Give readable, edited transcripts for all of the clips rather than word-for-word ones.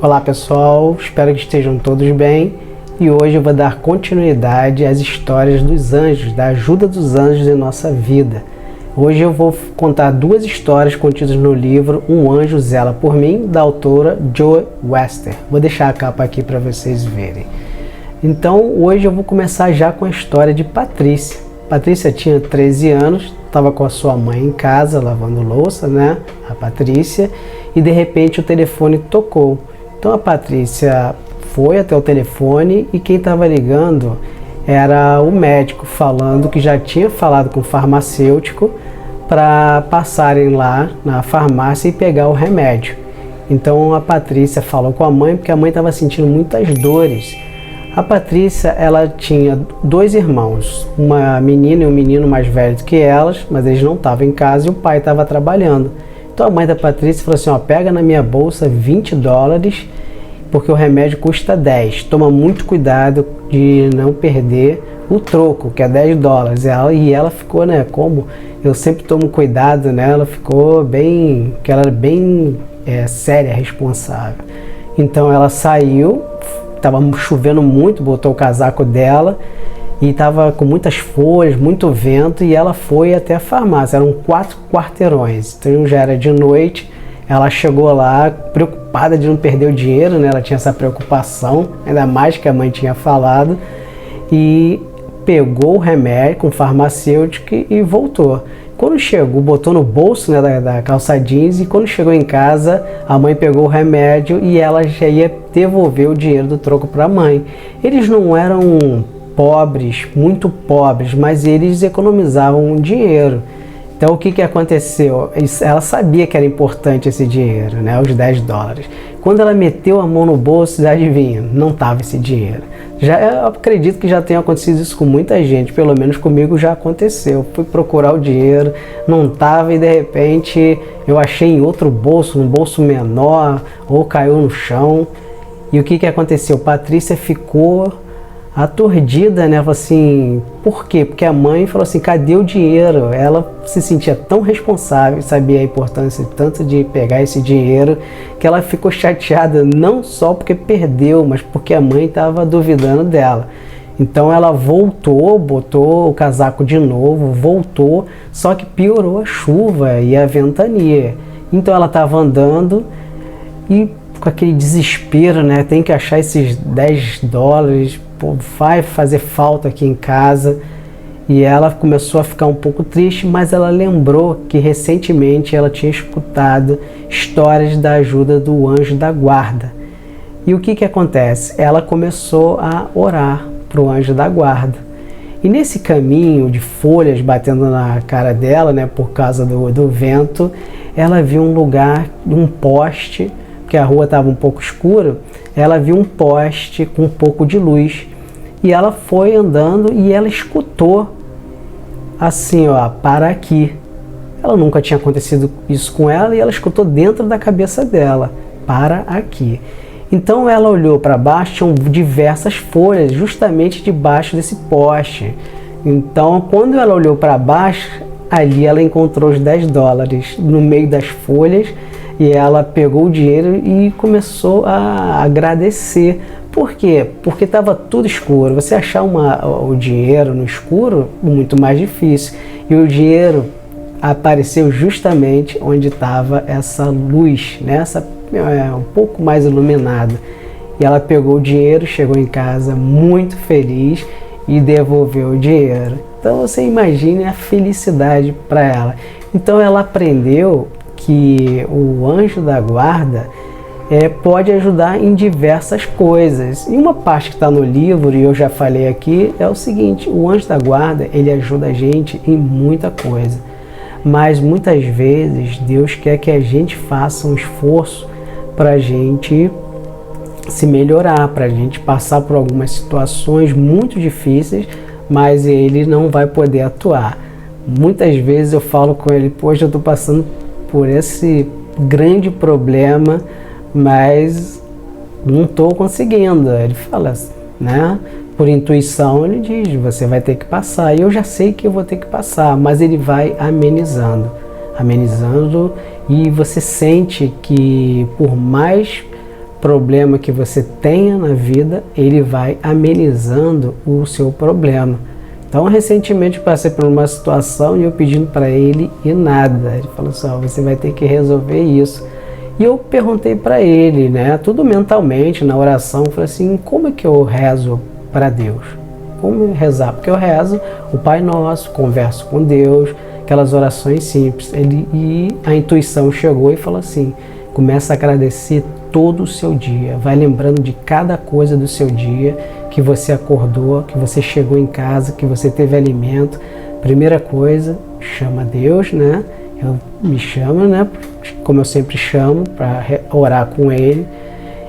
Olá pessoal, espero que estejam todos bem e hoje eu vou dar continuidade às histórias dos anjos, da ajuda dos anjos em nossa vida. Hoje eu vou contar duas histórias contidas no livro Um Anjo Zela por Mim, da autora Joe Wester. Vou deixar a capa aqui para vocês verem. Então hoje eu vou começar já com a história de Patrícia. Patrícia tinha 13 anos, estava com a sua mãe em casa lavando louça, né? A Patrícia, e de repente o telefone tocou. Então a Patrícia foi até o telefone e quem estava ligando era o médico falando que já tinha falado com o farmacêutico para passarem lá na farmácia e pegar o remédio. Então a Patrícia falou com a mãe porque a mãe estava sentindo muitas dores. A Patrícia, ela tinha dois irmãos, uma menina e um menino mais velhos que elas, mas eles não estavam em casa e o pai estava trabalhando. Então a mãe da Patrícia falou assim, ó, pega na minha bolsa $20, porque o remédio custa 10. Toma muito cuidado de não perder o troco, que é $10. E ela ficou, né, como eu sempre tomo cuidado, né, ela ficou bem, que ela era bem séria, responsável. Então ela saiu, estava chovendo muito, botou o casaco dela e estava com muitas folhas, muito vento, e ela foi até a farmácia. Eram 4 quarteirões, então já era de noite. Ela chegou lá preocupada de não perder o dinheiro, né? Ela tinha essa preocupação, ainda mais que a mãe tinha falado, e pegou o remédio com o farmacêutico e voltou. Quando chegou, botou no bolso, né, da calça jeans, e quando chegou em casa, a mãe pegou o remédio e ela já ia devolver o dinheiro do troco para a mãe. Eles não eram pobres, muito pobres, mas eles economizavam dinheiro. Então o que aconteceu? Ela sabia que era importante esse dinheiro, né, os $10. Quando ela meteu a mão no bolso, adivinha, não estava esse dinheiro. Eu acredito que já tenha acontecido isso com muita gente, pelo menos comigo já aconteceu. Fui procurar o dinheiro, não estava e de repente eu achei em outro bolso, um bolso menor, ou caiu no chão. E o que aconteceu? Patrícia ficou aturdida, né? Falou assim, por quê? Porque a mãe falou assim, cadê o dinheiro? Ela se sentia tão responsável, sabia a importância tanto de pegar esse dinheiro, que ela ficou chateada não só porque perdeu, mas porque a mãe estava duvidando dela. Então ela voltou, botou o casaco de novo, voltou, só que piorou a chuva e a ventania. Então ela estava andando e com aquele desespero, né? Tem que achar esses $10, pô, vai fazer falta aqui em casa. E ela começou a ficar um pouco triste, mas ela lembrou que recentemente ela tinha escutado histórias da ajuda do anjo da guarda. E o que acontece? Ela começou a orar para o anjo da guarda. E nesse caminho de folhas batendo na cara dela, né, por causa do vento, ela viu um lugar, um poste, porque a rua estava um pouco escura, ela viu um poste com um pouco de luz. E ela foi andando e ela escutou assim, ó, para aqui. Ela nunca tinha acontecido isso com ela e ela escutou dentro da cabeça dela, para aqui. Então ela olhou para baixo, tinham diversas folhas justamente debaixo desse poste. Então quando ela olhou para baixo, ali ela encontrou os $10 no meio das folhas. E ela pegou o dinheiro e começou a agradecer. Por quê? Porque estava tudo escuro. Você achar o dinheiro no escuro é muito mais difícil. E o dinheiro apareceu justamente onde estava essa luz, né? Um pouco mais iluminada. E ela pegou o dinheiro, chegou em casa muito feliz e devolveu o dinheiro. Então você imagine a felicidade para ela. Então ela aprendeu que o anjo da guarda pode ajudar em diversas coisas. E uma parte que está no livro, e eu já falei aqui, é o seguinte, o anjo da guarda, ele ajuda a gente em muita coisa. Mas muitas vezes Deus quer que a gente faça um esforço para a gente se melhorar, para a gente passar por algumas situações muito difíceis, mas ele não vai poder atuar. Muitas vezes eu falo com ele, poxa, eu estou passando por esse grande problema, mas não estou conseguindo. Ele fala, né? Por intuição ele diz, você vai ter que passar. E eu já sei que eu vou ter que passar, mas ele vai amenizando, e você sente que por mais problema que você tenha na vida, ele vai amenizando o seu problema. Então, recentemente passei por uma situação e eu pedindo para ele e nada. Ele falou assim, você vai ter que resolver isso. E eu perguntei para ele, né, tudo mentalmente, na oração, eu falei assim, como é que eu rezo para Deus? Como rezar? Porque eu rezo o Pai Nosso, converso com Deus, aquelas orações simples. E a intuição chegou e falou assim, começa a agradecer todo o seu dia, vai lembrando de cada coisa do seu dia, que você acordou, que você chegou em casa, que você teve alimento. Primeira coisa, chama Deus, né? Eu me chamo, né? Como eu sempre chamo, para orar com Ele.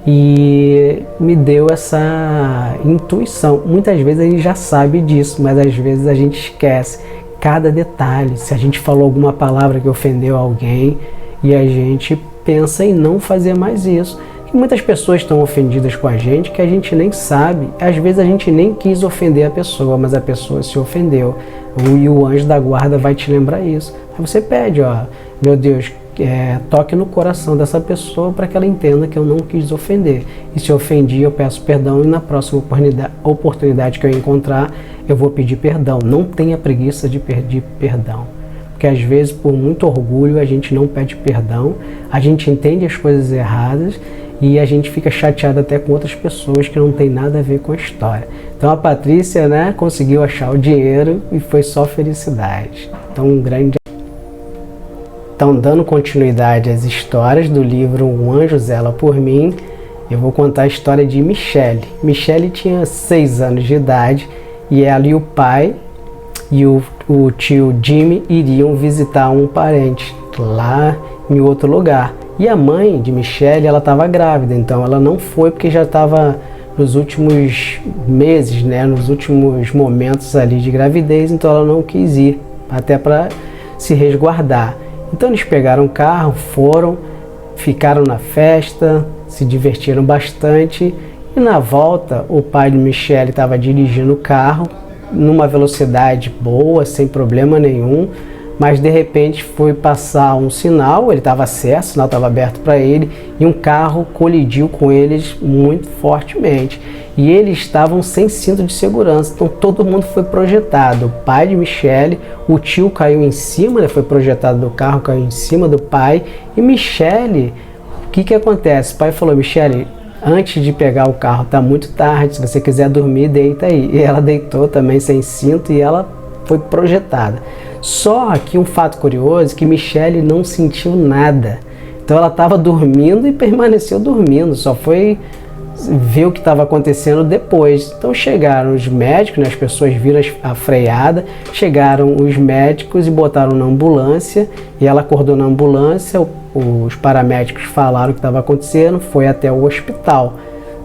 E me deu essa intuição. Muitas vezes a gente já sabe disso, mas às vezes a gente esquece cada detalhe. Se a gente falou alguma palavra que ofendeu alguém e a gente pensa em não fazer mais isso. E muitas pessoas estão ofendidas com a gente que a gente nem sabe. Às vezes a gente nem quis ofender a pessoa, mas a pessoa se ofendeu. E o anjo da guarda vai te lembrar isso. Aí você pede, meu Deus, toque no coração dessa pessoa para que ela entenda que eu não quis ofender. E se eu ofendi, eu peço perdão e na próxima oportunidade que eu encontrar, eu vou pedir perdão. Não tenha preguiça de pedir perdão. Porque às vezes, por muito orgulho, a gente não pede perdão, a gente entende as coisas erradas e a gente fica chateado até com outras pessoas que não tem nada a ver com a história. Então a Patrícia, né, conseguiu achar o dinheiro e foi só felicidade. Então, dando continuidade às histórias do livro Um Anjo Zela por Mim, eu vou contar a história de Michele. Michele tinha 6 anos de idade e ela e o pai e o tio Jimmy iriam visitar um parente lá em outro lugar. E a mãe de Michele, ela estava grávida, então ela não foi porque já estava nos últimos meses, né, nos últimos momentos ali de gravidez, então ela não quis ir, até para se resguardar. Então eles pegaram o carro, foram, ficaram na festa, se divertiram bastante e na volta o pai de Michele estava dirigindo o carro numa velocidade boa, sem problema nenhum, mas de repente foi passar um sinal, ele estava certo, o sinal estava aberto para ele, e um carro colidiu com eles muito fortemente. E eles estavam sem cinto de segurança, então todo mundo foi projetado. O pai de Michele, o tio caiu em cima, né, foi projetado do carro, caiu em cima do pai. E Michele, o que acontece? O pai falou, Michele, antes de pegar o carro, tá muito tarde, se você quiser dormir, deita aí. E ela deitou também sem cinto e ela foi projetada. Só que um fato curioso, que Michele não sentiu nada. Então ela estava dormindo e permaneceu dormindo, só foi ver o que estava acontecendo depois. Então chegaram os médicos, né, as pessoas viram a freada, chegaram os médicos e botaram na ambulância, e ela acordou na ambulância, os paramédicos falaram o que estava acontecendo, foi até o hospital.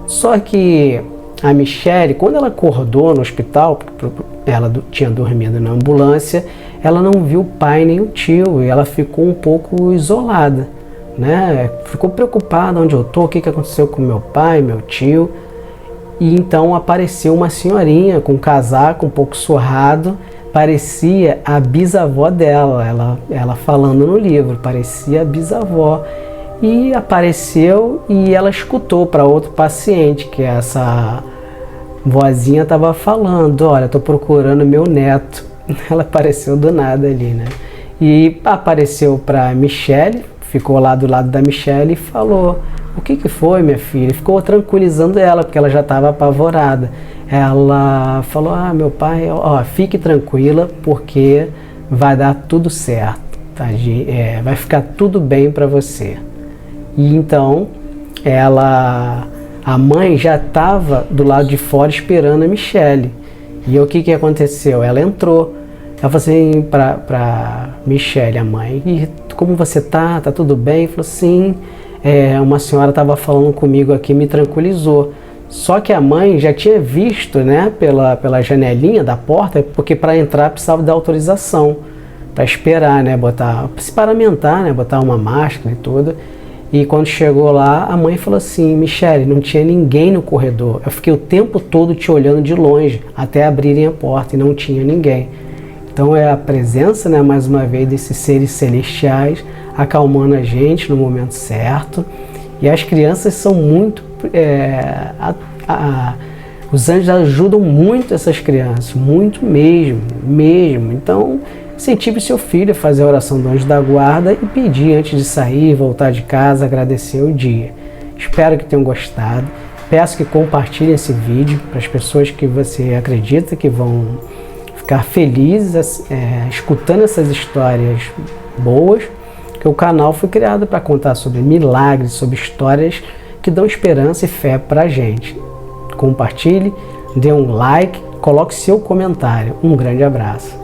Só que a Michele, quando ela acordou no hospital, ela tinha dormido na ambulância, ela não viu o pai nem o tio, e ela ficou um pouco isolada, né? Ficou preocupada onde eu tô, o que aconteceu com meu pai, meu tio. E então apareceu uma senhorinha com um casaco um pouco surrado, parecia a bisavó dela, ela falando no livro, parecia a bisavó. E apareceu e ela escutou para outro paciente, que essa vozinha estava falando, olha, estou procurando meu neto. Ela apareceu do nada ali, né? E apareceu para Michele, ficou lá do lado da Michele e falou, o que foi, minha filha? Ficou tranquilizando ela, porque ela já estava apavorada. Ela falou, meu pai, fique tranquila, porque vai dar tudo certo, tá? Vai ficar tudo bem para você. E então, a mãe já estava do lado de fora esperando a Michele. E o que aconteceu? Ela entrou. Ela falou assim para Michele, a mãe, e como você tá? Tá tudo bem? Falou assim, uma senhora estava falando comigo aqui, me tranquilizou. Só que a mãe já tinha visto, né, pela janelinha da porta, porque para entrar precisava da autorização, para esperar, né, se paramentar, né, botar uma máscara e tudo. E quando chegou lá, a mãe falou assim, Michele, não tinha ninguém no corredor. Eu fiquei o tempo todo te olhando de longe, até abrirem a porta, e não tinha ninguém. Então é a presença, né, mais uma vez, desses seres celestiais, acalmando a gente no momento certo. E as crianças são muito... os anjos ajudam muito essas crianças, muito mesmo. Então, incentive seu filho a fazer a oração do anjo da guarda e pedir antes de sair, voltar de casa, agradecer o dia. Espero que tenham gostado. Peço que compartilhem esse vídeo para as pessoas que você acredita que vão ficar felizes escutando essas histórias boas, que o canal foi criado para contar sobre milagres, sobre histórias que dão esperança e fé para a gente. Compartilhe, dê um like, coloque seu comentário. Um grande abraço.